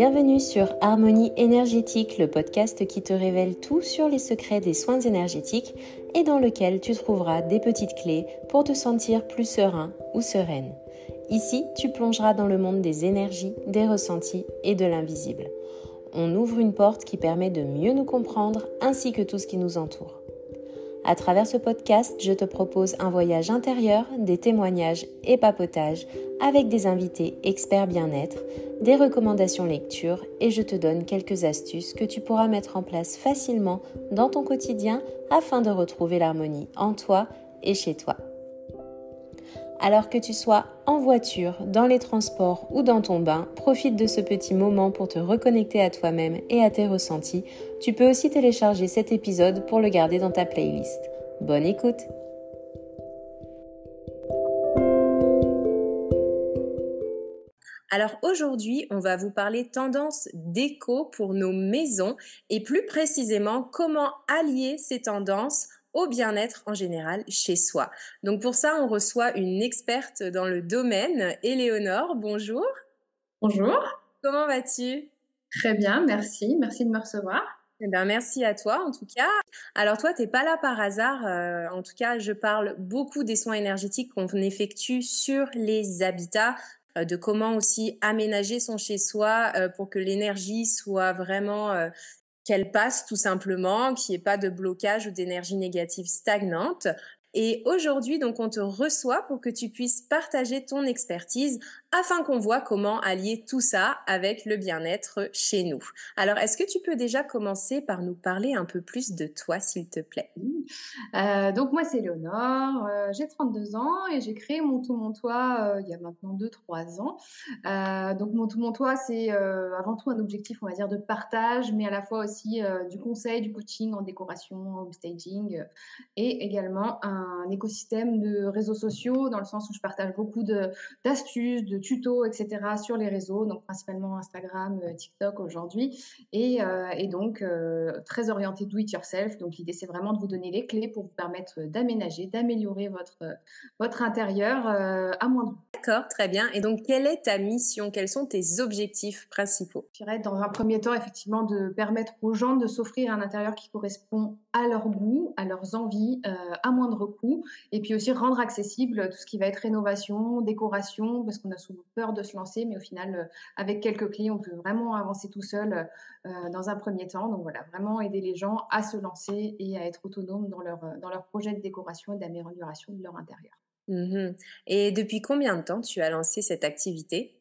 Bienvenue sur Harmonie énergétique, le podcast qui te révèle tout sur les secrets des soins énergétiques et dans lequel tu trouveras des petites clés pour te sentir plus serein ou sereine. Ici, tu plongeras dans le monde des énergies, des ressentis et de l'invisible. On ouvre une porte qui permet de mieux nous comprendre ainsi que tout ce qui nous entoure. À travers ce podcast, je te propose un voyage intérieur, des témoignages et papotages avec des invités experts bien-être, des recommandations lecture et je te donne quelques astuces que tu pourras mettre en place facilement dans ton quotidien afin de retrouver l'harmonie en toi et chez toi. Alors que tu sois en voiture, dans les transports ou dans ton bain, profite de ce petit moment pour te reconnecter à toi-même et à tes ressentis. Tu peux aussi télécharger cet épisode pour le garder dans ta playlist. Bonne écoute! Alors aujourd'hui, on va vous parler tendance déco pour nos maisons et plus précisément comment allier ces tendances au bien-être en général chez soi. Donc pour ça, on reçoit une experte dans le domaine, Éléonore. Bonjour. Bonjour. Comment vas-tu? Très bien, merci. Merci de me recevoir. Eh bien, merci à toi en tout cas. Alors toi, t'es pas là par hasard. En tout cas, je parle beaucoup des soins énergétiques qu'on effectue sur les habitats, de comment aussi aménager son chez-soi pour que l'énergie soit vraiment qu'elle passe tout simplement, qu'il n'y ait pas de blocage ou d'énergie négative stagnante. Et aujourd'hui, donc, on te reçoit pour que tu puisses partager ton expertise afin qu'on voit comment allier tout ça avec le bien-être chez nous. Alors, est-ce que tu peux déjà commencer par nous parler un peu plus de toi, s'il te plaît? Donc moi, c'est Léonore, j'ai 32 ans et j'ai créé Mon Tout Mon Toit, il y a maintenant 2-3 ans. Donc Mon Tout Mon Toit, c'est, avant tout un objectif, on va dire, de partage, mais à la fois aussi, du conseil, du coaching en décoration, en staging, et également un écosystème de réseaux sociaux, dans le sens où je partage beaucoup d'astuces, de tutos et cetera sur les réseaux, donc principalement Instagram, TikTok aujourd'hui et donc très orienté do it yourself. Donc l'idée, c'est vraiment de vous donner les clés pour vous permettre d'aménager, d'améliorer votre intérieur à moindre coût. D'accord, très bien. Et donc, quelle est ta mission? Quels sont tes objectifs principaux? Je dirais dans un premier temps, effectivement, de permettre aux gens de s'offrir un intérieur qui correspond à leur goût, à leurs envies, à moindre coût. Et puis aussi rendre accessible tout ce qui va être rénovation, décoration, parce qu'on a souvent peur de se lancer, mais au final, avec quelques clés, on peut vraiment avancer tout seul dans un premier temps. Donc voilà, vraiment aider les gens à se lancer et à être autonomes dans leur projet de décoration et d'amélioration de leur intérieur. Mhm. Et depuis combien de temps tu as lancé cette activité?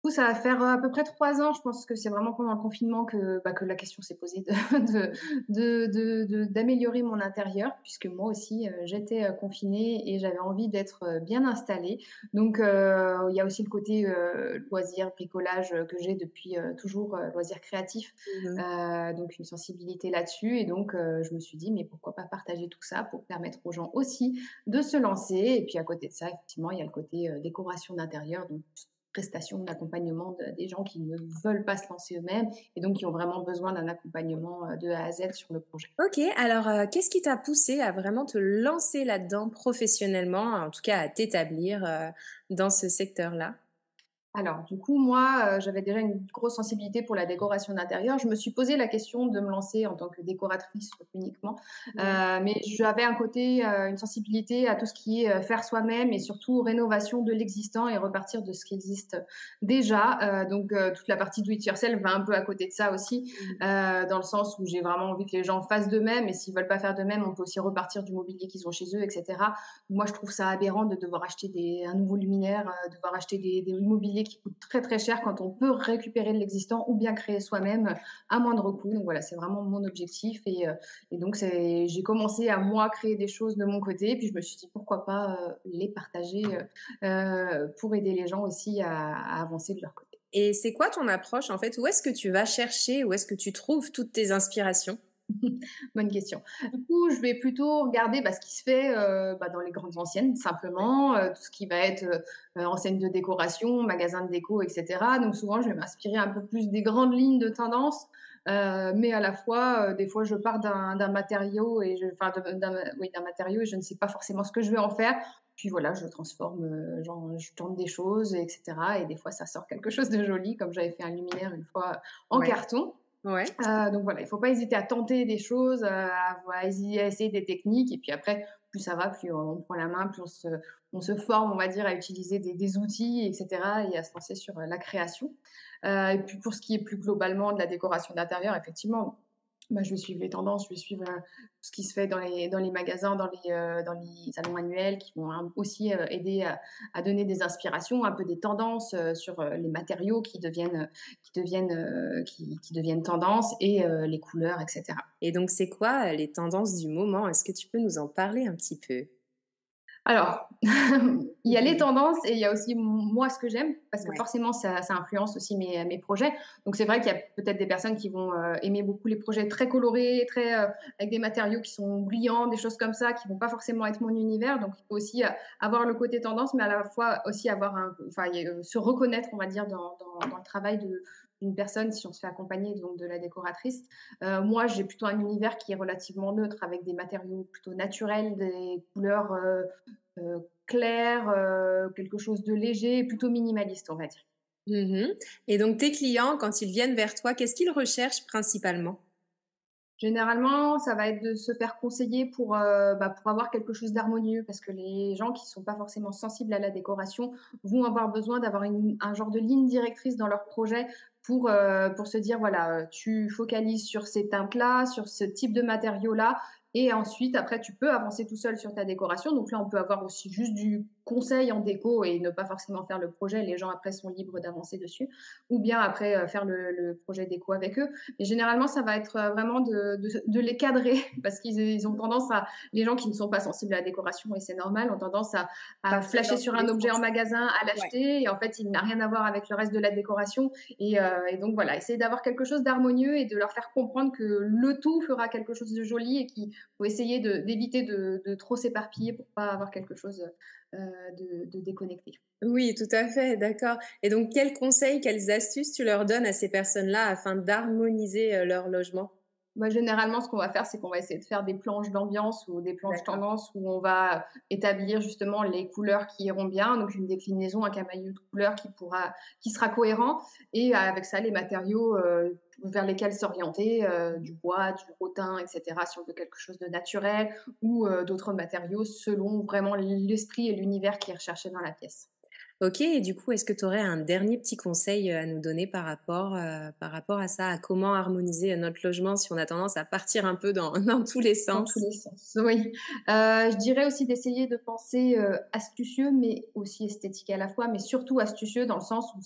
Du coup, ça va faire, à peu près 3 ans. Je pense que c'est vraiment pendant le confinement que la question s'est posée d'améliorer mon intérieur, puisque moi aussi, j'étais, confinée et j'avais envie d'être, bien installée. Donc il y a aussi le côté, loisir, bricolage, que j'ai depuis, toujours, loisirs créatifs, Mhm. donc une sensibilité là-dessus et donc je me suis dit: «Mais pourquoi pas partager tout ça pour permettre aux gens aussi de se lancer?» Et puis à côté de ça, effectivement, il y a le côté, décoration d'intérieur, donc prestation d'accompagnement des gens qui ne veulent pas se lancer eux-mêmes et donc qui ont vraiment besoin d'un accompagnement de A à Z sur le projet. Ok, alors qu'est-ce qui t'a poussé à vraiment te lancer là-dedans professionnellement, en tout cas à t'établir dans ce secteur-là? Alors, du coup, moi, j'avais déjà une grosse sensibilité pour la décoration d'intérieur. Je me suis posé la question de me lancer en tant que décoratrice uniquement, Ouais. mais j'avais un côté, une sensibilité à tout ce qui est, faire soi-même et surtout rénovation de l'existant et repartir de ce qui existe déjà. Donc toute la partie do it yourself va un peu à côté de ça aussi, Mhm. dans le sens où j'ai vraiment envie que les gens fassent d'eux-mêmes et s'ils veulent pas faire d'eux-mêmes, on peut aussi repartir du mobilier qu'ils ont chez eux et cetera. Moi, je trouve ça aberrant de devoir acheter un nouveau luminaire, devoir acheter des mobiliers qui coûtent très, très cher quand on peut récupérer de l'existant ou bien créer soi-même à moindre coût. Donc voilà, c'est vraiment mon objectif et donc j'ai commencé à moi créer des choses de mon côté. Puis je me suis dit pourquoi pas les partager pour aider les gens aussi à avancer de leur côté. Et c'est quoi ton approche en fait? Où est-ce que tu vas chercher, où est-ce que tu trouves toutes tes inspirations? Bonne question. Du coup, je vais plutôt regarder, ce qui se fait, dans les grandes anciennes simplement, tout ce qui va être, enseigne de décoration, magasin de déco et cetera. Donc souvent, je vais m'inspirer un peu plus des grandes lignes de tendance, mais à la fois, des fois, je pars d'un matériau et d'un matériau et je ne sais pas forcément ce que je vais en faire. Puis voilà, je transforme, genre, je tente des choses et cetera et des fois ça sort quelque chose de joli comme j'avais fait un luminaire une fois en Ouais, carton. ouais. Donc voilà, il faut pas hésiter à tenter des choses, à essayer des techniques et puis après, plus ça va, plus on prend la main, plus on se forme, on va dire, à utiliser des outils et cetera et à se lancer sur, la création. Et puis pour ce qui est plus globalement de la décoration d'intérieur, effectivement, bah, je vais suivre les tendances, je vais suivre, ce qui se fait dans les magasins, dans les salons annuels qui vont aussi, aider à donner des inspirations, un peu des tendances, sur, les matériaux qui deviennent tendance et les couleurs et cetera. Et donc, c'est quoi les tendances du moment? Est-ce que tu peux nous en parler un petit peu? Alors, il y a les Mhm. tendances et il y a aussi moi ce que j'aime, parce que Ouais. forcément ça influence aussi mes projets. Donc c'est vrai qu'il y a peut-être des personnes qui vont, aimer beaucoup les projets très colorés, très, avec des matériaux qui sont brillants, des choses comme ça, qui vont pas forcément être mon univers. Donc il faut aussi, avoir le côté tendance, mais à la fois aussi avoir se reconnaître, on va dire, dans le travail d'une personne si on se fait accompagner donc de la décoratrice. Moi, j'ai plutôt un univers qui est relativement neutre avec des matériaux plutôt naturels, des couleurs, clair, quelque chose de léger, plutôt minimaliste, on va dire. Mhm. Et donc, tes clients, quand ils viennent vers toi, qu'est-ce qu'ils recherchent principalement? Généralement, ça va être de se faire conseiller pour avoir quelque chose d'harmonieux parce que les gens qui sont pas forcément sensibles à la décoration vont avoir besoin d'avoir un genre de ligne directrice dans leur projet pour se dire: «Voilà, tu focalises sur ces teintes-là, sur ce type de matériaux-là et ensuite après tu peux avancer tout seul sur ta décoration». Donc là, on peut avoir aussi juste du conseil en déco et ne pas forcément faire le projet. Les gens après sont libres d'avancer dessus ou bien après, faire le projet déco avec eux. Et généralement, ça va être vraiment de les cadrer parce qu'ils ont tendance à les gens qui ne sont pas sensibles à la décoration et c'est normal, ont tendance à Partir flasher dans sur tous un les objet en sens. magasin, à Ouais. l'acheter et en fait, il n'a rien à voir avec le reste de la décoration et donc voilà, essayer d'avoir quelque chose d'harmonieux et de leur faire comprendre que le tout fera quelque chose de joli et qu'il faut essayer d'éviter de trop s'éparpiller pour pas avoir quelque chose, de déconnecté. Oui, tout à fait, d'accord. Et donc, quels conseils, quelles astuces tu leur donnes à ces personnes-là afin d'harmoniser leur logement? Bah, généralement, ce qu'on va faire, c'est qu'on va essayer de faire des planches d'ambiance ou des planches D'accord. tendance où on va établir justement les couleurs qui iront bien, donc une déclinaison, un camailleux de couleurs qui sera cohérent et avec ça, les matériaux, vers lesquels s'orienter, du bois, du rotin et cetera, si on veut quelque chose de naturel ou d'autres matériaux selon vraiment l'esprit et l'univers qui est recherché dans la pièce. OK, et du coup, est-ce que tu aurais un dernier petit conseil, à nous donner par rapport à ça, à comment harmoniser, notre logement si on a tendance à partir un peu dans dans tous les Dans tous sens? les sens, oui. Je dirais aussi d'essayer de penser, astucieux, mais aussi esthétique à la fois, mais surtout astucieux dans le sens où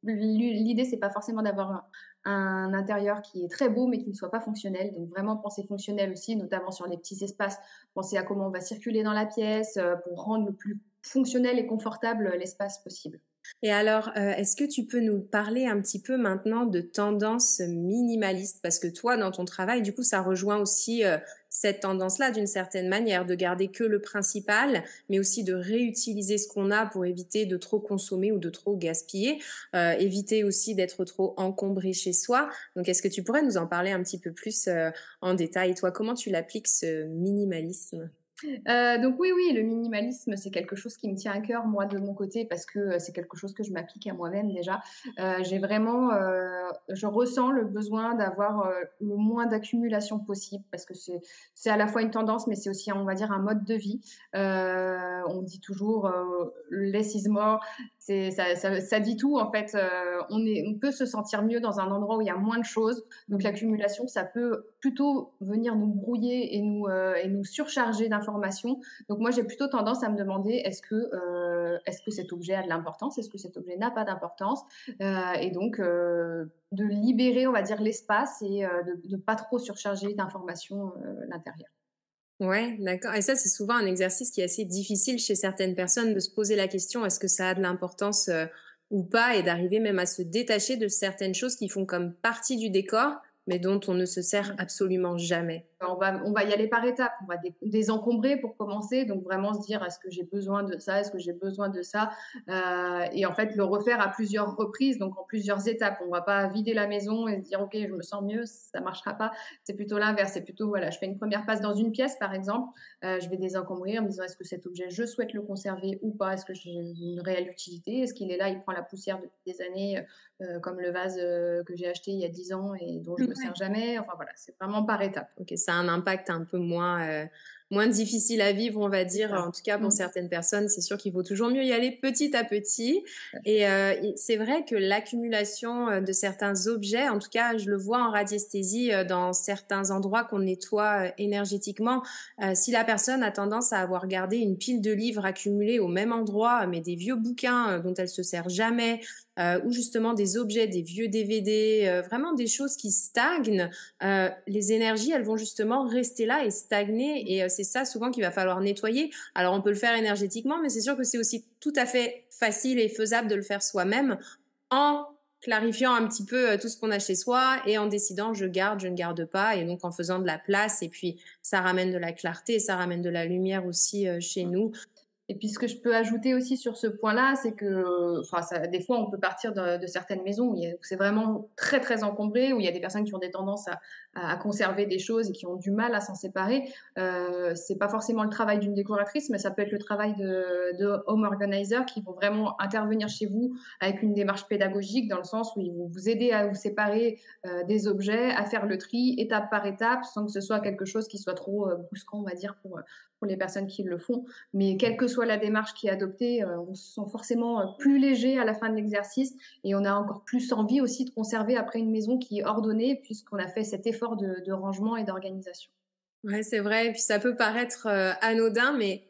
l'idée, c'est pas forcément d'avoir un intérieur qui est très beau, mais qui ne soit pas fonctionnel. Donc vraiment penser fonctionnel aussi, notamment sur les petits espaces. Penser à comment on va circuler dans la pièce, pour rendre le plus fonctionnel et confortable, l'espace possible. Et alors, est-ce que tu peux nous parler un petit peu maintenant de tendances minimalistes? Parce que toi, dans ton travail, du coup, ça rejoint aussi, cette tendance-là d'une certaine manière, de garder que le principal, mais aussi de réutiliser ce qu'on a pour éviter de trop consommer ou de trop gaspiller, éviter aussi d'être trop encombré chez soi. Donc est-ce que tu pourrais nous en parler un petit peu plus, en détail? Toi, comment tu l'appliques ce minimalisme? Donc oui, oui, le minimalisme, c'est quelque chose qui me tient à cœur, moi, de mon côté, parce que, c'est quelque chose que je m'applique à moi-même déjà. J'ai vraiment, je ressens le besoin d'avoir, le moins d'accumulation possible parce que c'est à la fois une tendance, mais c'est aussi, on va dire, un mode de vie. On dit toujours, «Less is more», ça dit tout en fait. On peut se sentir mieux dans un endroit où il y a moins de choses. Donc Mmh. l'accumulation, ça peut plutôt venir nous brouiller et nous surcharger d'informations. Donc moi, j'ai plutôt tendance à me demander est-ce que cet objet a de l'importance? Est-ce que cet objet n'a pas d'importance? Et donc de libérer, on va dire, l'espace et de pas trop surcharger d'informations, l'intérieur. Ouais, d'accord, et ça, c'est souvent un exercice qui est assez difficile chez certaines personnes de se poser la question: «Est-ce que ça a de l'importance, ou pas?» et d'arriver même à se détacher de certaines choses qui font comme partie du décor, mais dont on ne se sert absolument jamais. On va y aller par étapes. On va désencombrer pour commencer. Donc vraiment se dire, est-ce que j'ai besoin de ça? Est-ce que j'ai besoin de ça? Et en fait, le refaire à plusieurs reprises, donc en plusieurs étapes. On va pas vider la maison et se dire, OK, je me sens mieux. Ça marchera pas. C'est plutôt l'inverse. C'est plutôt, voilà, je fais une première passe dans une pièce, par exemple. Je vais désencombrer en me disant, est-ce que cet objet, je souhaite le conserver ou pas? Est-ce que j'ai une réelle utilité? Est-ce qu'il est là? Il prend la poussière depuis des années, comme le vase que j'ai acheté il y a 10 ans et dont je me Ouais. sers jamais. Enfin voilà, c'est vraiment par étapes. OK, ça a un impact un peu moins difficile à vivre, on va C'est dire. ça. En tout cas, pour Mmh. certaines personnes, c'est sûr qu'il faut toujours mieux y aller petit à petit. Et c'est vrai que l'accumulation de certains objets, en tout cas, je le vois en radiesthésie dans certains endroits qu'on nettoie énergétiquement. Si la personne a tendance à avoir gardé une pile de livres accumulés au même endroit, mais des vieux bouquins dont elle se sert jamais, ou justement des objets, des vieux DVD, vraiment des choses qui stagnent, les énergies, elles vont justement rester là et stagner. Et c'est ça souvent qu'il va falloir nettoyer. Alors on peut le faire énergétiquement, mais c'est sûr que c'est aussi tout à fait facile et faisable de le faire soi-même en clarifiant un petit peu tout ce qu'on a chez soi et en décidant je garde, je ne garde pas, et donc en faisant de la place. Et puis ça ramène de la clarté, ça ramène de la lumière aussi chez nous. Et puis ce que je peux ajouter aussi sur ce point-là, c'est que, enfin, des fois, on peut partir de certaines maisons où c'est vraiment très, très encombré, où il y a des personnes qui ont des tendances à conserver des choses et qui ont du mal à s'en séparer. C'est pas forcément le travail d'une décoratrice, mais ça peut être le travail de home organizer qui vont vraiment intervenir chez vous avec une démarche pédagogique dans le sens où ils vont vous aider à vous séparer des objets, à faire le tri étape par étape, sans que ce soit quelque chose qui soit trop brusquant, on va dire, pour les personnes qui le font. Mais quelle que soit la démarche qui est adoptée, on se sent forcément plus léger à la fin de l'exercice et on a encore plus envie aussi de conserver après une maison qui est ordonnée puisqu'on a fait cet effort de rangement et d'organisation. Ouais, c'est vrai. Et puis ça peut paraître anodin, mais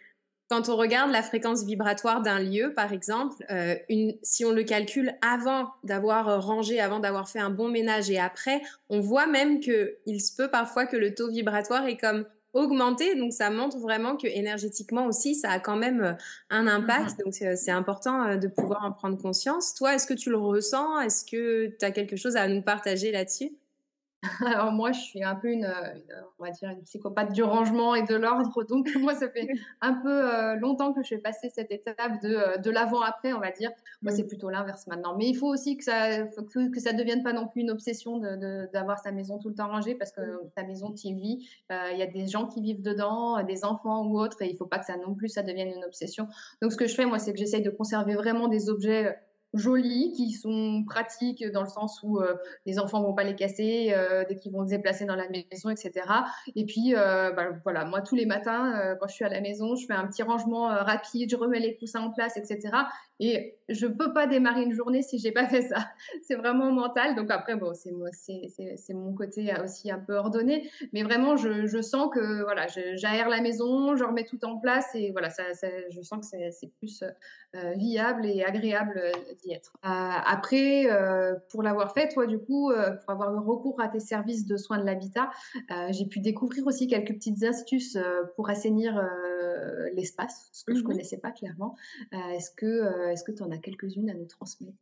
quand on regarde la fréquence vibratoire d'un lieu, par exemple, si on le calcule avant d'avoir rangé, avant d'avoir fait un bon ménage et après, on voit même que il se peut parfois que le taux vibratoire est comme augmenté. Donc ça montre vraiment que énergétiquement aussi, ça a quand même un impact. Mmh. Donc c'est important de pouvoir en prendre conscience. Toi, est-ce que tu le ressens? Est-ce que tu as quelque chose à nous partager là-dessus? Alors moi, je suis un peu on va dire une psychopathe du rangement et de l'ordre, donc moi, ça fait un peu, longtemps que je fais passer cette étape de l'avant-après, on va dire. Moi, c'est Mm. plutôt l'inverse maintenant. Mais il faut aussi que ça devienne pas non plus une obsession d'avoir sa maison tout le temps rangée parce que ta maison, tu y vis. Il y a des gens qui vivent dedans, des enfants ou autres et il faut pas que ça non plus, ça devienne une obsession. Donc ce que je fais, moi, c'est que j'essaye de conserver vraiment des objets, jolis, qui sont pratiques dans le sens où, les enfants vont pas les casser dès qu'ils vont se déplacer dans la maison, etc. Et puis, bah, voilà, moi, tous les matins, quand je suis à la maison, je fais un petit rangement rapide, je remets les coussins en place, etc. Et je peux pas démarrer une journée si j'ai pas fait ça. C'est vraiment mental. Donc après, bon, c'est mon côté aussi un peu ordonné. Mais vraiment, je sens que voilà, j'aère la maison, je remets tout en place et voilà, je sens que c'est plus viable et agréable d'y être. Après, pour l'avoir fait, toi, du coup, pour avoir eu recours à tes services de soins de l'habitat, j'ai pu découvrir aussi quelques petites astuces pour assainir l'espace, ce que je Mhm. connaissais pas clairement. Est-ce que tu en as quelques-unes à nous transmettre?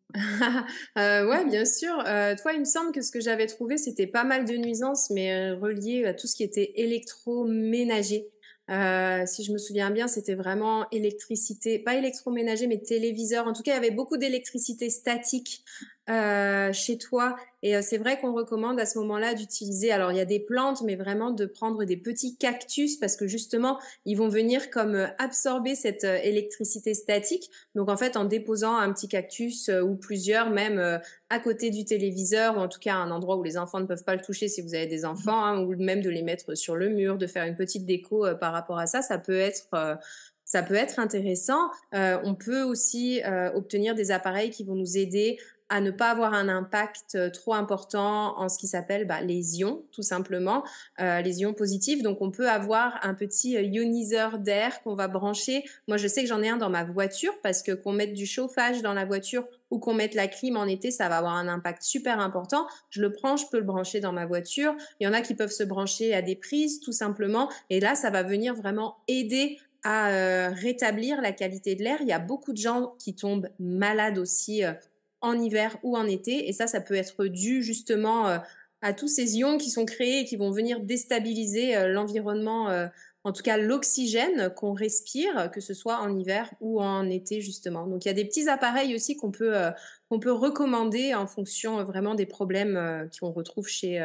Ouais, bien sûr. Toi, il me semble que ce que j'avais trouvé, c'était pas mal de nuisances, mais reliées à tout ce qui était électroménager. Si je me souviens bien, c'était vraiment électricité, pas électroménager, mais téléviseur. En tout cas, il y avait beaucoup d'électricité statique chez toi. Et c'est vrai qu'on recommande à ce moment-là d'utiliser, alors il y a des plantes, mais vraiment de prendre des petits cactus parce que justement, ils vont venir comme absorber cette électricité statique. Donc en fait, en déposant un petit cactus ou plusieurs, même à côté du téléviseur, ou en tout cas à un endroit où les enfants ne peuvent pas le toucher si vous avez des enfants, hein, ou même de les mettre sur le mur, de faire une petite déco par rapport à ça, ça peut être intéressant. On peut aussi obtenir des appareils qui vont nous aider à ne pas avoir un impact trop important en ce qui s'appelle les ions, tout simplement, les ions positifs. Donc, on peut avoir un petit ioniseur d'air qu'on va brancher. Moi, je sais que j'en ai un dans ma voiture parce que qu'on mette du chauffage dans la voiture ou qu'on mette la clim en été, ça va avoir un impact super important. Je le prends, je peux le brancher dans ma voiture. Il y en a qui peuvent se brancher à des prises, tout simplement. Et là, ça va venir vraiment aider à rétablir la qualité de l'air. Il y a beaucoup de gens qui tombent malades aussi en hiver ou en été. Et ça peut être dû justement à tous ces ions qui sont créés et qui vont venir déstabiliser l'environnement, en tout cas l'oxygène qu'on respire, que ce soit en hiver ou en été justement. Donc il y a des petits appareils aussi qu'on peut recommander en fonction vraiment des problèmes qu'on retrouve chez,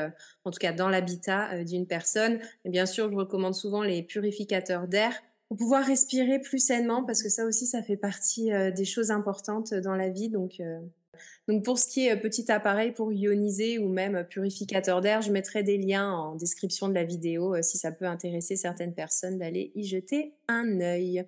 en tout cas dans l'habitat d'une personne. Et bien sûr, je recommande souvent les purificateurs d'air pour pouvoir respirer plus sainement parce que ça aussi, ça fait partie des choses importantes dans la vie. Donc pour ce qui est petit appareil pour ioniser ou même purificateur d'air, je mettrai des liens en description de la vidéo si ça peut intéresser certaines personnes d'aller y jeter un œil.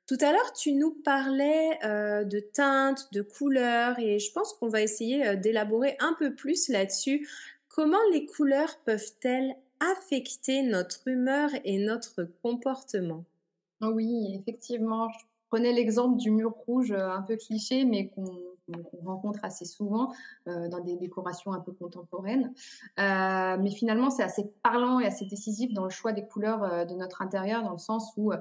Tout à l'heure, tu nous parlais de teintes, de couleurs et je pense qu'on va essayer d'élaborer un peu plus là-dessus. Comment les couleurs peuvent-elles affecter notre humeur et notre comportement? Oui, effectivement, je prenais l'exemple du mur rouge, un peu cliché, mais qu'on rencontre assez souvent, dans des décorations un peu contemporaines. Mais finalement, c'est assez parlant et assez décisif dans le choix des couleurs, de notre intérieur, dans le sens où,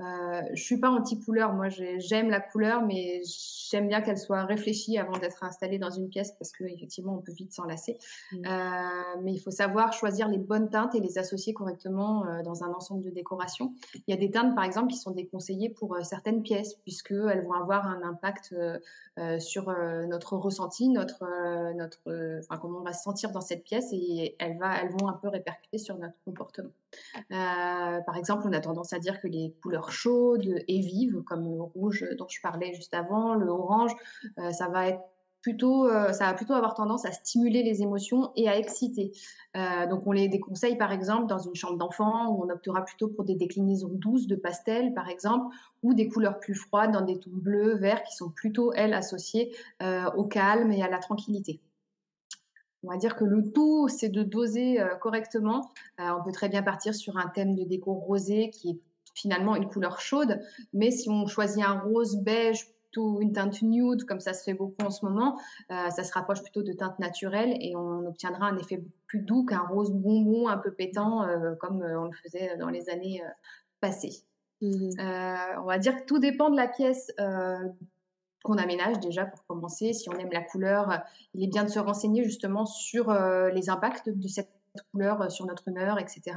je suis pas anti couleur. Moi, j'aime la couleur, mais j'aime bien qu'elle soit réfléchie avant d'être installée dans une pièce parce qu'effectivement, on peut vite s'en lasser. Mmh. Mais il faut savoir choisir les bonnes teintes et les associer correctement, dans un ensemble de décoration. Il y a des teintes, par exemple, qui sont déconseillées pour certaines pièces, puisqu'elles vont avoir un impact sur notre ressenti, enfin, comment on va se sentir dans cette pièce, et elles vont un peu répercuter sur notre comportement. Par exemple, on a tendance à dire que les couleurs chaudes et vives, comme le rouge dont je parlais juste avant, le orange, ça va plutôt avoir tendance à stimuler les émotions et à exciter. Donc on les déconseille par exemple dans une chambre d'enfant où on optera plutôt pour des déclinaisons douces de pastel par exemple, ou des couleurs plus froides dans des tons bleus, verts qui sont plutôt, elles, associées au calme et à la tranquillité. On va dire que le tout, c'est de doser correctement. On peut très bien partir sur un thème de déco rosé qui est finalement une couleur chaude, mais si on choisit un rose beige, plutôt une teinte nude, comme ça se fait beaucoup en ce moment, ça se rapproche plutôt de teintes naturelles et on obtiendra un effet beaucoup plus doux qu'un rose bonbon un peu pétant, comme on le faisait dans les années passées. Mmh. On va dire que tout dépend de la pièce qu'on aménage déjà pour commencer. Si on aime la couleur, il est bien de se renseigner justement sur les impacts de cette couleur sur notre humeur, etc.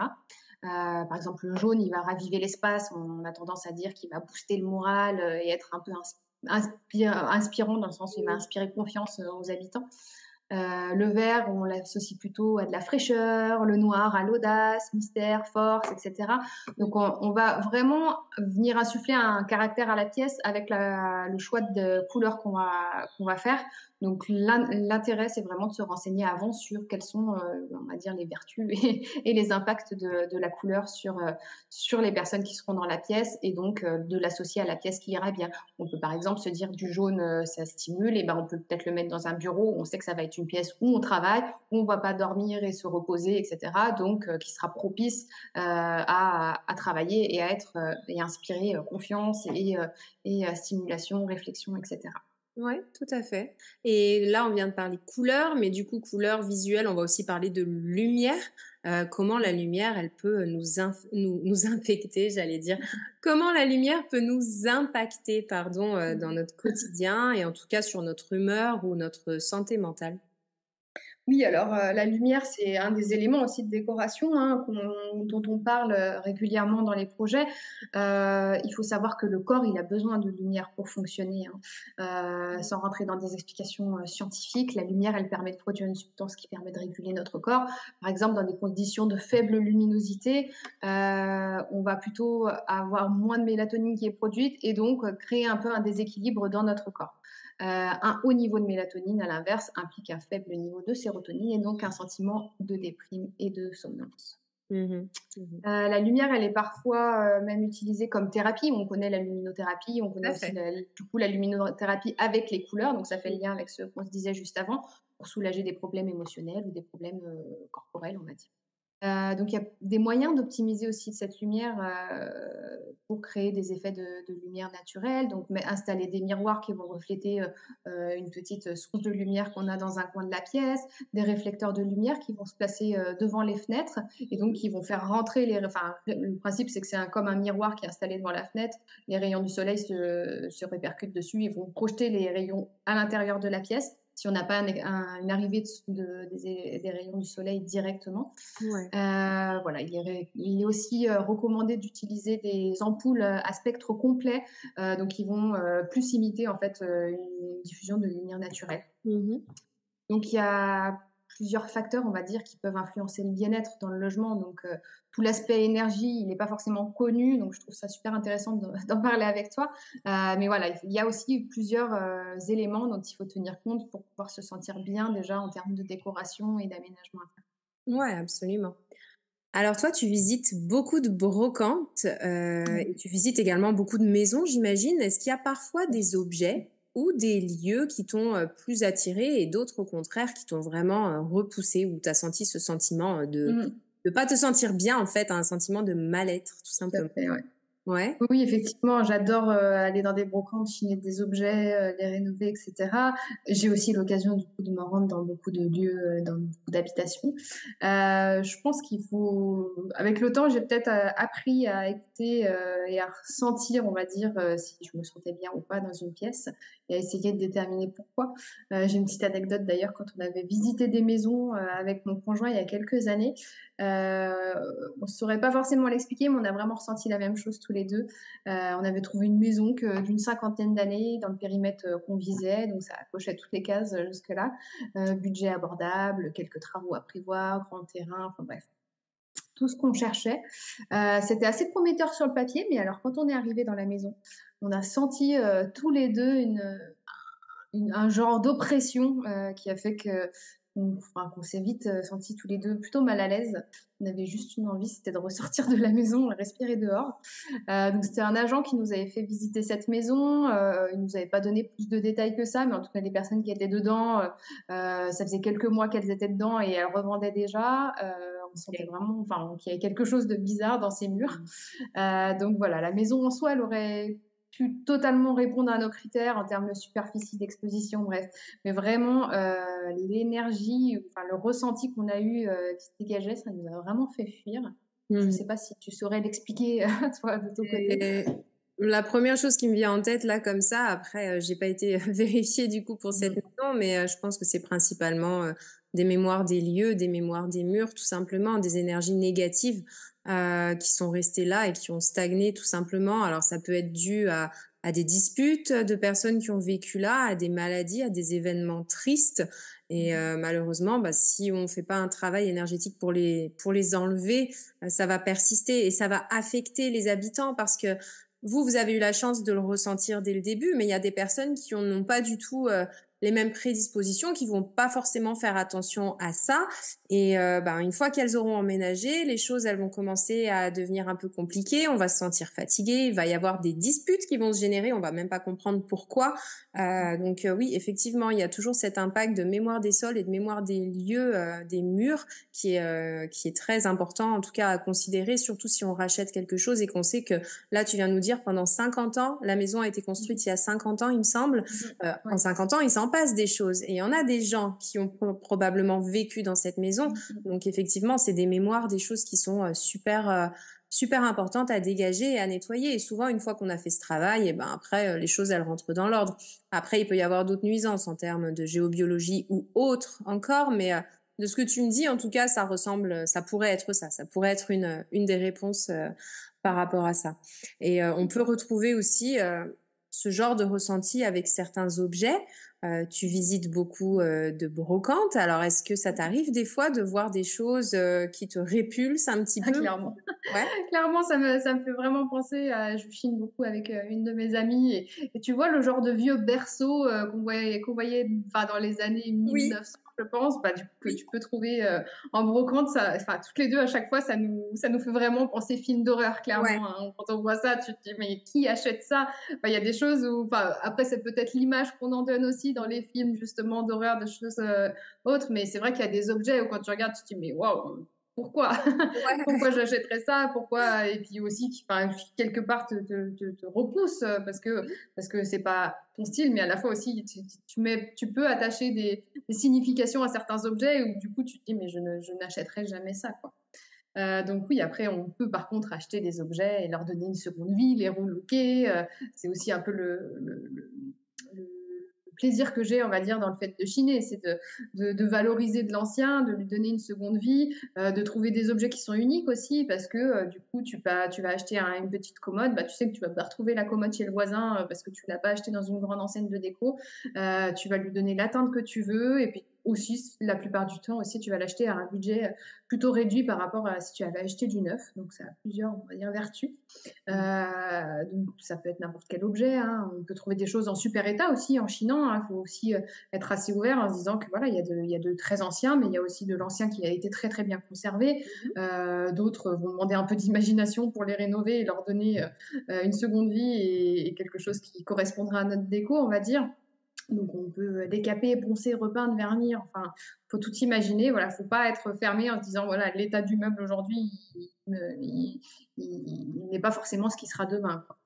Par exemple, le jaune, il va raviver l'espace. On a tendance à dire qu'il va booster le moral et être un peu inspirant dans le sens où il va inspirer confiance aux habitants. Le vert, on l'associe plutôt à de la fraîcheur, le noir à l'audace, mystère, force, etc. Donc on va vraiment venir insuffler un caractère à la pièce avec le choix de couleurs qu'on va faire. Donc l'intérêt, c'est vraiment de se renseigner avant sur quelles sont, on va dire, les vertus et les impacts de la couleur sur les personnes qui seront dans la pièce, et donc de l'associer à la pièce qui ira bien. On peut par exemple se dire du jaune, ça stimule, et ben on peut peut-être le mettre dans un bureau où on sait que ça va être une pièce où on travaille, où on va pas dormir et se reposer, etc. Donc qui sera propice à travailler et à être et inspirer confiance et stimulation, réflexion, etc. Ouais, tout à fait. Et là, on vient de parler couleur, mais du coup, couleur visuelle, on va aussi parler de lumière. Comment la lumière, elle peut nous infecter, j'allais dire. Comment la lumière peut nous impacter, pardon, dans notre quotidien et en tout cas sur notre humeur ou notre santé mentale. Oui, alors, la lumière, c'est un des éléments aussi de décoration, hein, dont on parle, régulièrement dans les projets. Il faut savoir que le corps, il a besoin de lumière pour fonctionner, hein. Sans rentrer dans des explications, scientifiques, la lumière, elle permet de produire une substance qui permet de réguler notre corps. Par exemple, dans des conditions de faible luminosité, on va plutôt avoir moins de mélatonine qui est produite et donc, créer un peu un déséquilibre dans notre corps. Un haut niveau de mélatonine, à l'inverse, implique un faible niveau de sérotonine et donc un sentiment de déprime et de somnolence. Mhm, mhm. La lumière, elle est parfois même utilisée comme thérapie. On connaît la luminothérapie, on Tout connaît à aussi fait. du coup la luminothérapie avec les couleurs, donc ça fait le lien avec ce qu'on se disait juste avant, pour soulager des problèmes émotionnels ou des problèmes corporels, on va dire. Donc il y a des moyens d'optimiser aussi cette lumière, pour créer des effets de lumière naturelle. Donc installer des miroirs qui vont refléter, une petite source de lumière qu'on a dans un coin de la pièce, des réflecteurs de lumière qui vont se placer, devant les fenêtres et donc qui vont faire rentrer le principe, c'est que c'est comme un miroir qui est installé devant la fenêtre. Les rayons du soleil se répercutent dessus et vont projeter les rayons à l'intérieur de la pièce. si on n'a pas une arrivée des rayons du soleil directement. Ouais. Voilà, il est aussi recommandé d'utiliser des ampoules à spectre complet, donc qui vont plus imiter en fait une diffusion de lumière naturelle. Mmh. Donc il y a plusieurs facteurs, on va dire, qui peuvent influencer le bien-être dans le logement. Donc tout l'aspect énergie, il n'est pas forcément connu, donc je trouve ça super intéressant d'en parler avec toi. Mais voilà, il y a aussi plusieurs éléments dont il faut tenir compte pour pouvoir se sentir bien déjà en termes de décoration et d'aménagement. Ouais, absolument. Alors toi, tu visites beaucoup de brocantes, et tu visites également beaucoup de maisons, j'imagine. Est-ce qu'il y a parfois des objets ou des lieux qui t'ont, plus attiré et d'autres, au contraire, qui t'ont vraiment, repoussé, où tu as senti ce sentiment, Mmh. de pas te sentir bien, en fait, un sentiment de mal-être, tout Tout à simplement? fait, ouais. Ouais? Oui, effectivement, j'adore, aller dans des brocantes, chiner des objets, les rénover et cetera. J'ai aussi l'occasion du coup de me rendre dans beaucoup de lieux, dans beaucoup d'habitations. Je pense qu'il faut avec le temps, j'ai peut-être, appris à écouter, et à ressentir, on va dire, si je me sentais bien ou pas dans une pièce et à essayer de déterminer pourquoi. J'ai une petite anecdote d'ailleurs quand on avait visité des maisons, avec mon conjoint il y a quelques années. On ne saurait pas forcément l'expliquer, mais on a vraiment ressenti la même chose tous les 2. On avait trouvé une maison d'une cinquantaine d'années dans le périmètre qu'on visait, donc ça cochait toutes les cases jusque-là. Budget abordable, quelques travaux à prévoir, grand terrain, enfin bref, tout ce qu'on cherchait. C'était assez prometteur sur le papier, mais alors quand on est arrivé dans la maison, on a senti tous les deux un genre d'oppression qui a fait qu'on s'est vite sentis tous les deux plutôt mal à l'aise. On avait juste une envie, c'était de ressortir de la maison, respirer dehors. Donc c'était un agent qui nous avait fait visiter cette maison. Il nous avait pas donné plus de détails que ça, mais en tout cas les personnes qui étaient dedans, ça faisait quelques mois qu'elles étaient dedans et elles revendaient déjà. On sentait vraiment, enfin, qu'il y avait quelque chose de bizarre dans ces murs. Donc voilà, la maison en soi, elle aurait pu totalement répondre à nos critères en termes de superficie, d'exposition, bref. Mais vraiment, l'énergie, enfin le ressenti qu'on a eu, qui se dégageait, ça nous a vraiment fait fuir. Je ne Mmh. sais pas si tu saurais l'expliquer, toi, de ton côté? Et la première chose qui me vient en tête là comme ça, après, j'ai pas été vérifiée du coup pour cette Mmh. maison, mais je pense que c'est principalement, des mémoires des lieux, des mémoires des murs, tout simplement, des énergies négatives, qui sont restées là et qui ont stagné tout simplement. Alors ça peut être dû à des disputes de personnes qui ont vécu là, à des maladies, à des événements tristes et Mmh. malheureusement, bah, si on fait pas un travail énergétique pour les enlever, ça va persister et ça va affecter les habitants parce que vous avez eu la chance de le ressentir dès le début, mais il y a des personnes qui n'ont pas du tout les mêmes prédispositions, qui vont pas forcément faire attention à ça. Et ben, une fois qu'elles auront emménagé, les choses, elles vont commencer à devenir un peu compliquées. On va se sentir fatigué, il va y avoir des disputes qui vont se générer, on va même pas comprendre pourquoi. Donc oui, effectivement, il y a toujours cet impact de mémoire des sols et de mémoire des lieux, des murs qui est très important, en tout cas à considérer, surtout si on rachète quelque chose et qu'on sait que là, tu viens de nous dire pendant 50 ans, la maison a été construite il y a 50 ans, il me semble. Mmh. En Ouais. 50 ans, il s'en passe des choses. Et il y en a des gens qui ont probablement vécu dans cette maison. Mmh mh. Donc effectivement, c'est des mémoires, des choses qui sont super importantes à dégager et à nettoyer. Et souvent, une fois qu'on a fait ce travail, et ben après, les choses, elles rentrent dans l'ordre. Après, il peut y avoir d'autres nuisances en termes de géobiologie ou autres encore, mais de ce que tu me dis, en tout cas, ça ressemble, ça pourrait être ça. Ça pourrait être une des réponses par rapport à ça. Et on peut retrouver aussi ce genre de ressenti avec certains objets. Tu visites beaucoup de brocantes. Alors, est-ce que ça t'arrive des fois de voir des choses qui te répulsent un petit Ah peu? clairement. Ouais. Clairement, ça me fait vraiment penser à je chine beaucoup avec, une de mes amies et tu vois le genre de vieux berceau, qu'on voyait, enfin, dans les années Oui, 1900, je pense, bah, du coup, que oui. tu peux trouver, en brocante, ça enfin, toutes les 2 à chaque fois, ça nous fait vraiment penser film d'horreur, Ouais. clairement, hein. Quand on voit ça, tu te dis: «Mais qui achète ça?» Enfin, il y a des choses où enfin, après, c'est peut-être l'image qu'on en donne aussi dans les films, justement, d'horreur, des choses, autres, mais c'est vrai qu'il y a des objets où quand tu regardes, tu te dis: «Mais waouh, pourquoi?» Ouais. Pourquoi j'achèterais ça? Pourquoi et puis aussi qui enfin, qui quelque part te repousse, parce que c'est pas ton style, mais à la fois aussi tu peux attacher des significations à certains objets où du coup tu te dis: «Mais je n'achèterai jamais ça, quoi». Donc oui, après on peut par contre acheter des objets et leur donner une seconde vie, les relooker, c'est aussi un peu le plaisir que j'ai, on va dire, dans le fait de chiner, c'est de valoriser de l'ancien, de lui donner une seconde vie, de trouver des objets qui sont uniques aussi, parce que du coup, tu vas acheter une petite commode, bah, tu sais que tu vas pas retrouver la commode chez le voisin parce que tu l'as pas acheté dans une grande enseigne de déco. Tu vas lui donner la teinte que tu veux, et puis aussi, la plupart du temps aussi, tu vas l'acheter à un budget plutôt réduit par rapport à si tu avais acheté du neuf. Donc, ça a plusieurs, on va dire, vertus. Donc, ça peut être n'importe quel objet, hein. On peut trouver des choses en super état aussi en chinant, hein. Il faut aussi être assez ouvert en se disant que voilà, il y a de très anciens, mais il y a aussi de l'ancien qui a été très très bien conservé. D'autres vont demander un peu d'imagination pour les rénover et leur donner une seconde vie et quelque chose qui correspondra à notre déco, on va dire. Donc on peut décaper, poncer, repeindre, vernir, enfin, faut tout imaginer. Voilà, faut pas être fermé en se disant voilà, l'état du meuble aujourd'hui, il n'est pas forcément ce qui sera demain, quoi.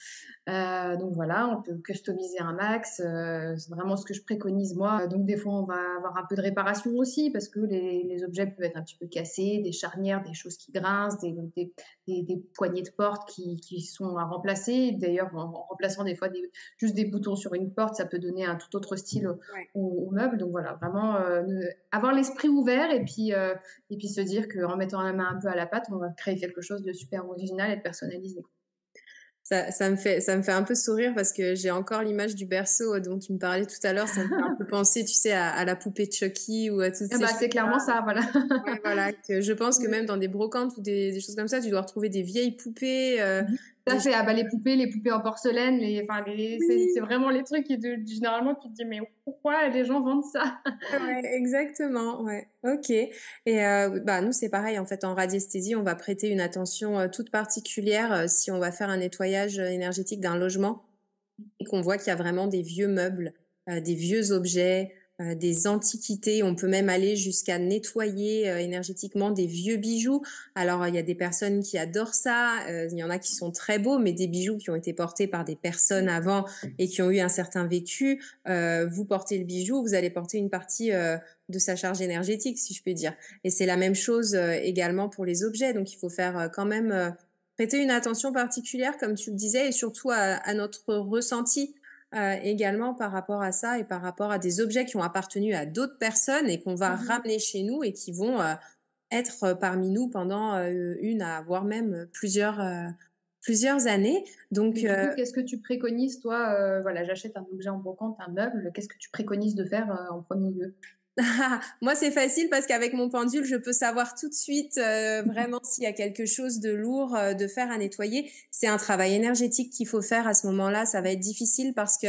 Donc voilà, on peut customiser un max, c'est vraiment ce que je préconise moi. Donc des fois, on va avoir un peu de réparation aussi parce que les objets peuvent être un petit peu cassés, des charnières, des choses qui grincent, des poignées de porte qui sont à remplacer. D'ailleurs, en remplaçant des fois juste des boutons sur une porte, ça peut donner un tout autre style Ouais. au meuble. Donc voilà, vraiment avoir l'esprit ouvert et puis se dire qu'en mettant la main un peu à la pâte, on va créer quelque chose de super original et de personnalisé. Ça me fait un peu sourire parce que j'ai encore l'image du berceau dont tu me parlais tout à l'heure. Ça me fait un peu penser, tu sais, à la poupée Chucky ou à toutes Eh ces ben, choses. c'est clairement ça, voilà. Ouais, voilà, que je pense que Oui. même dans des brocantes ou des choses comme ça, tu dois retrouver des vieilles poupées, Tout à des fait. Ah bah, les poupées en porcelaine, enfin, c'est Oui, vraiment les trucs généralement, tu te dis, mais pourquoi les gens vendent ça? ouais, exactement, ouais. Ok. Et bah nous c'est pareil en fait en radiesthésie, on va prêter une attention toute particulière si on va faire un nettoyage énergétique d'un logement et qu'on voit qu'il y a vraiment des vieux meubles, des vieux objets, des antiquités. On peut même aller jusqu'à nettoyer énergétiquement des vieux bijoux. Alors, il y a des personnes qui adorent ça. Il y en a qui sont très beaux, mais des bijoux qui ont été portés par des personnes avant et qui ont eu un certain vécu. Vous portez le bijou, vous allez porter une partie de sa charge énergétique, si je peux dire. Et c'est la même chose également pour les objets. Donc, il faut faire quand même prêter une attention particulière, comme tu le disais, et surtout à notre ressenti également par rapport à ça et par rapport à des objets qui ont appartenu à d'autres personnes et qu'on va ramener chez nous et qui vont être parmi nous pendant une à voire même plusieurs années. Donc, Mais du coup, qu'est-ce que tu préconises, toi? Voilà, j'achète un objet en brocante, un meuble. Qu'est-ce que tu préconises de faire en premier lieu? moi, c'est facile parce qu'avec mon pendule, je peux savoir tout de suite vraiment s'il y a quelque chose de lourd de faire à nettoyer. C'est un travail énergétique qu'il faut faire à ce moment-là. Ça va être difficile parce que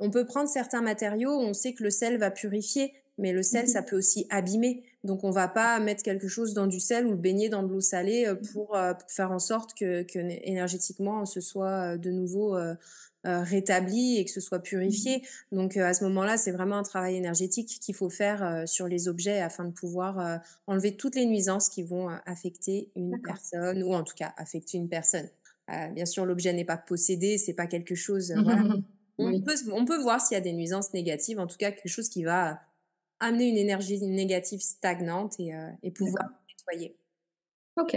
on peut prendre certains matériaux, on sait que le sel va purifier, mais le sel, ça peut aussi abîmer. Donc, on va pas mettre quelque chose dans du sel ou le baigner dans de l'eau salée pour faire en sorte que énergétiquement, ce soit de nouveau rétabli et que ce soit purifié. Donc à ce moment-là, c'est vraiment un travail énergétique qu'il faut faire sur les objets afin de pouvoir enlever toutes les nuisances qui vont affecter une D'accord. personne ou en tout cas affecter une personne. Bien sûr, l'objet n'est pas possédé, c'est pas quelque chose. Voilà, Oui. on peut voir s'il y a des nuisances négatives, en tout cas quelque chose qui va amener une énergie négative stagnante et pouvoir D'accord. nettoyer. Ok.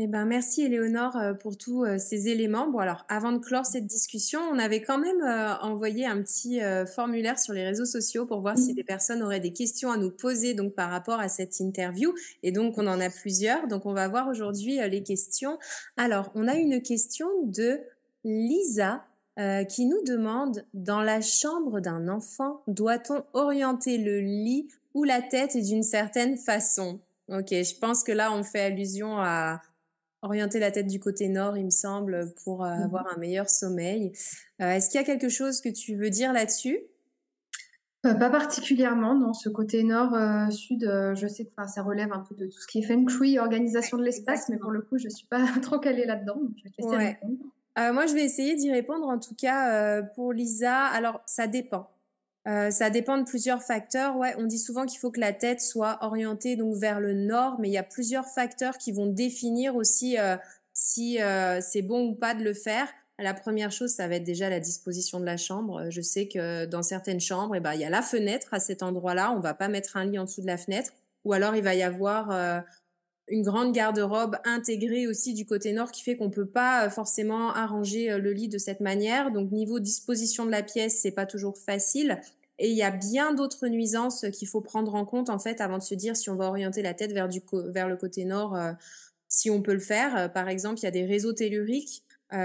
Eh ben, merci Éléonore pour tous ces éléments. Bon, alors, avant de clore cette discussion, on avait quand même envoyé un petit formulaire sur les réseaux sociaux pour voir si des personnes auraient des questions à nous poser donc par rapport à cette interview. Et donc, on en a plusieurs. Donc, on va voir aujourd'hui les questions. Alors, on a une question de Lisa qui nous demande, dans la chambre d'un enfant, doit-on orienter le lit ou la tête d'une certaine façon? Ok, je pense que là, on fait allusion à orienter la tête du côté nord, il me semble, pour avoir un meilleur sommeil. Est-ce qu'il y a quelque chose que tu veux dire là-dessus? Pas particulièrement, non. Ce côté nord, sud, je sais que ça relève un peu de tout ce qui est feng shui, organisation de l'espace, mais Exactement. pour le coup, je suis pas trop calée là-dedans, donc je vais te laisser Ouais. répondre. Moi, je vais essayer d'y répondre. En tout cas, pour Lisa, alors ça dépend. Ça dépend de plusieurs facteurs. Ouais, on dit souvent qu'il faut que la tête soit orientée donc vers le nord, mais il y a plusieurs facteurs qui vont définir aussi si c'est bon ou pas de le faire. La première chose, ça va être déjà la disposition de la chambre. Je sais que dans certaines chambres, eh ben, il y a la fenêtre à cet endroit-là. On va pas mettre un lit en dessous de la fenêtre. Ou alors, il va y avoir une grande garde-robe intégrée aussi du côté nord qui fait qu'on peut pas forcément arranger le lit de cette manière. Donc niveau disposition de la pièce, c'est pas toujours facile. Et il y a bien d'autres nuisances qu'il faut prendre en compte, en fait, avant de se dire si on va orienter la tête vers le côté nord, si on peut le faire. Par exemple, il y a des réseaux telluriques,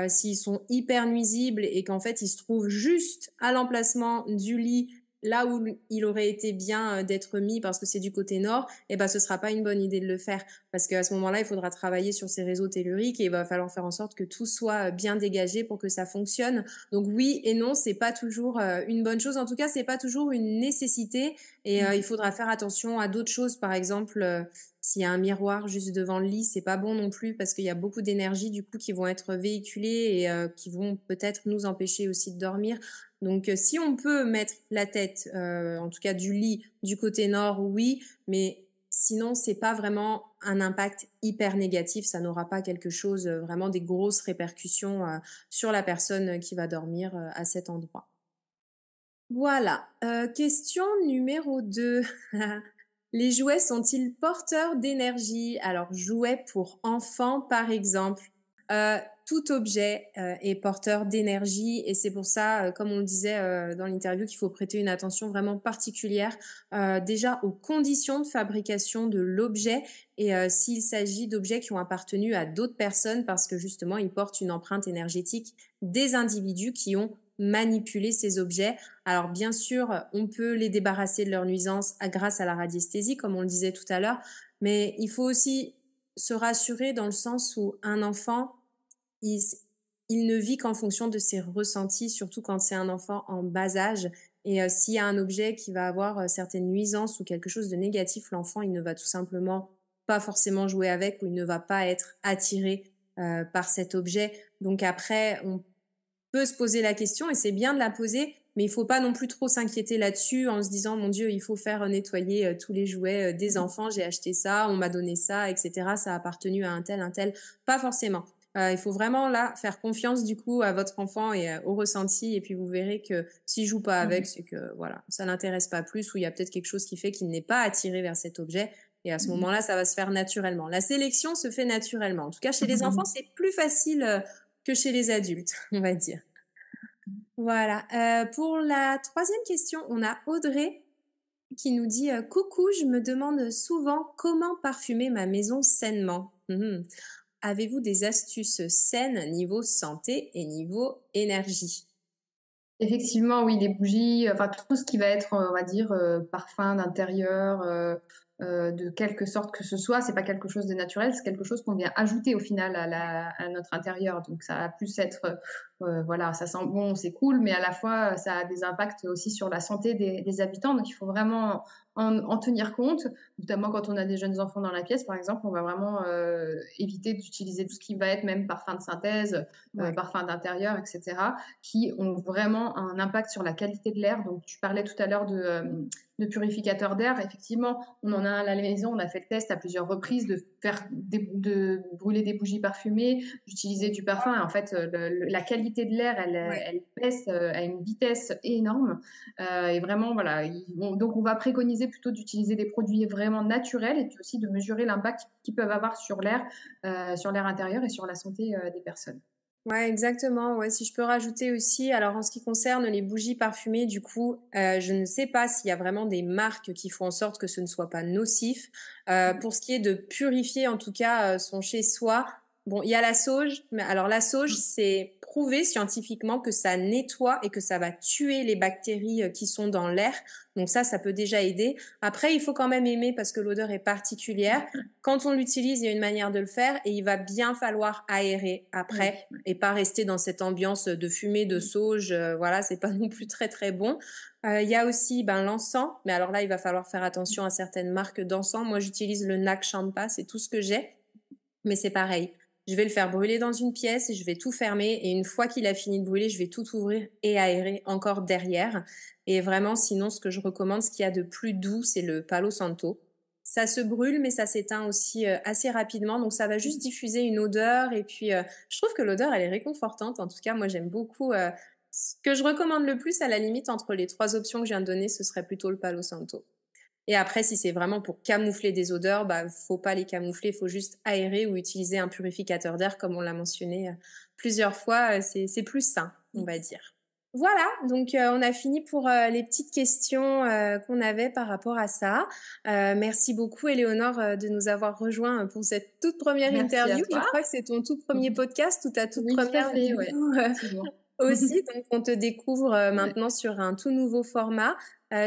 s'ils sont hyper nuisibles et qu'en fait, ils se trouvent juste à l'emplacement du lit, là où il aurait été bien d'être mis parce que c'est du côté nord, et ben ce sera pas une bonne idée de le faire parce qu'à ce moment-là, il faudra travailler sur ces réseaux telluriques et il va falloir faire en sorte que tout soit bien dégagé pour que ça fonctionne. Donc oui et non, c'est pas toujours une bonne chose. En tout cas, c'est pas toujours une nécessité et il faudra faire attention à d'autres choses. Par exemple, s'il y a un miroir juste devant le lit, c'est pas bon non plus parce qu'il y a beaucoup d'énergie du coup qui vont être véhiculées et qui vont peut-être nous empêcher aussi de dormir. Donc, si on peut mettre la tête, en tout cas du lit, du côté nord, oui, mais sinon, c'est pas vraiment un impact hyper négatif. Ça n'aura pas quelque chose, vraiment des grosses répercussions sur la personne qui va dormir à cet endroit. Voilà. Question numéro 2. Les jouets sont-ils porteurs d'énergie? Alors, jouets pour enfants, par exemple. Euh, Tout objet est porteur d'énergie et c'est pour ça, comme on le disait dans l'interview, qu'il faut prêter une attention vraiment particulière déjà aux conditions de fabrication de l'objet et s'il s'agit d'objets qui ont appartenu à d'autres personnes parce que justement, ils portent une empreinte énergétique des individus qui ont manipulé ces objets. Alors bien sûr, on peut les débarrasser de leurs nuisances grâce à la radiesthésie, comme on le disait tout à l'heure, mais il faut aussi se rassurer dans le sens où un enfant, il, il ne vit qu'en fonction de ses ressentis, surtout quand c'est un enfant en bas âge. Et s'il y a un objet qui va avoir certaines nuisances ou quelque chose de négatif, l'enfant, il ne va tout simplement pas forcément jouer avec ou il ne va pas être attiré par cet objet. Donc après, on peut se poser la question et c'est bien de la poser, mais il faut pas non plus trop s'inquiéter là-dessus en se disant mon Dieu, il faut faire nettoyer tous les jouets des enfants, j'ai acheté ça, on m'a donné ça, etc. Ça a appartenu à un tel. Pas forcément. Il faut vraiment là faire confiance du coup à votre enfant et au ressenti et puis vous verrez que s'il joue pas avec, c'est que voilà, ça l'intéresse pas plus ou il y a peut-être quelque chose qui fait qu'il n'est pas attiré vers cet objet et à ce moment-là, ça va se faire naturellement. La sélection se fait naturellement. En tout cas, chez les enfants, c'est plus facile que chez les adultes, on va dire. Voilà. Pour la troisième question, on a Audrey qui nous dit coucou, je me demande souvent comment parfumer ma maison sainement. Avez-vous des astuces saines niveau santé et niveau énergie? Effectivement, oui, les bougies, enfin tout ce qui va être, on va dire, parfum d'intérieur, de quelque sorte que ce soit, c'est pas quelque chose de naturel, c'est quelque chose qu'on vient ajouter au final à notre intérieur. Donc ça va plus être, voilà, ça sent bon, c'est cool, mais à la fois, ça a des impacts aussi sur la santé des habitants. Donc il faut vraiment en tenir compte, notamment quand on a des jeunes enfants dans la pièce, par exemple, on va vraiment, éviter d'utiliser tout ce qui va être même parfum de synthèse, Ouais. parfum d'intérieur et cetera, qui ont vraiment un impact sur la qualité de l'air. Donc, tu parlais tout à l'heure de purificateur d'air. Effectivement, on en a un à la maison. On a fait le test à plusieurs reprises de brûler des bougies parfumées, d'utiliser du parfum. Et en fait, la qualité de l'air, Ouais. elle baisse à une vitesse énorme. Et vraiment, voilà. Donc, on va préconiser plutôt d'utiliser des produits vraiment naturels et puis aussi de mesurer l'impact qu'ils peuvent avoir sur l'air intérieur et sur la santé des personnes. Ouais, exactement. Ouais, si je peux rajouter aussi, alors en ce qui concerne les bougies parfumées, du coup, je ne sais pas s'il y a vraiment des marques qui font en sorte que ce ne soit pas nocif. Pour ce qui est de purifier, en tout cas, son chez-soi, bon, il y a la sauge, mais alors la sauge, c'est prouvé scientifiquement que ça nettoie et que ça va tuer les bactéries qui sont dans l'air. Donc ça peut déjà aider. Après, il faut quand même aimer parce que l'odeur est particulière. Quand on l'utilise, il y a une manière de le faire et il va bien falloir aérer Oui. après et pas rester dans cette ambiance de fumée de sauge. Voilà, c'est pas non plus très très bon. Il y a aussi l'encens, mais alors là, il va falloir faire attention à certaines marques d'encens. Moi, j'utilise le Nag Champa, c'est tout ce que j'ai, mais c'est pareil. Je vais le faire brûler dans une pièce et je vais tout fermer. Et une fois qu'il a fini de brûler, je vais tout ouvrir et aérer encore derrière. Et vraiment, sinon, ce que je recommande, ce qu'il y a de plus doux, c'est le Palo Santo. Ça se brûle, mais ça s'éteint aussi assez rapidement. Donc, ça va juste diffuser une odeur. Et puis, je trouve que l'odeur, elle est réconfortante. En tout cas, moi, j'aime beaucoup. Ce que je recommande le plus, à la limite, entre les trois options que je viens de donner, ce serait plutôt le Palo Santo. Et après, si c'est vraiment pour camoufler des odeurs, faut pas les camoufler, il faut juste aérer ou utiliser un purificateur d'air, comme on l'a mentionné plusieurs fois. C'est plus sain, on va dire. Voilà, donc on a fini pour les petites questions qu'on avait par rapport à ça. Merci beaucoup, Éléonore, de nous avoir rejoints pour cette toute première Merci à interview. Je toi. crois que c'est ton tout premier podcast ou ta toute Oui, tout à première fait, ouais, vidéo effectivement. aussi. Donc, on te découvre Ouais. maintenant sur un tout nouveau format.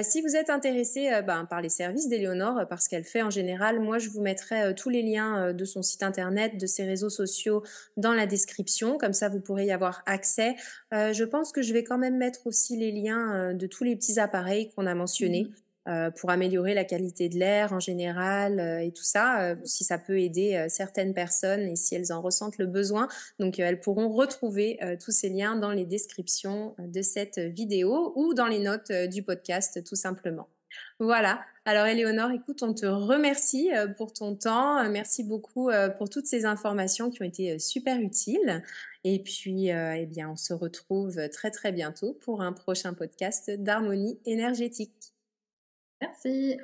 Si vous êtes intéressé par les services d'Éléonore, parce qu'elle fait en général, moi, je vous mettrai tous les liens de son site internet, de ses réseaux sociaux dans la description. Comme ça, vous pourrez y avoir accès. Je pense que je vais quand même mettre aussi les liens de tous les petits appareils qu'on a mentionnés Mhm. pour améliorer la qualité de l'air en général et tout ça, si ça peut aider certaines personnes et si elles en ressentent le besoin. Donc, elles pourront retrouver tous ces liens dans les descriptions de cette vidéo ou dans les notes du podcast, tout simplement. Voilà. Alors, Éléonore, écoute, on te remercie pour ton temps. Merci beaucoup pour toutes ces informations qui ont été super utiles. Et puis, eh bien, on se retrouve très, très bientôt pour un prochain podcast d'harmonie énergétique. Merci.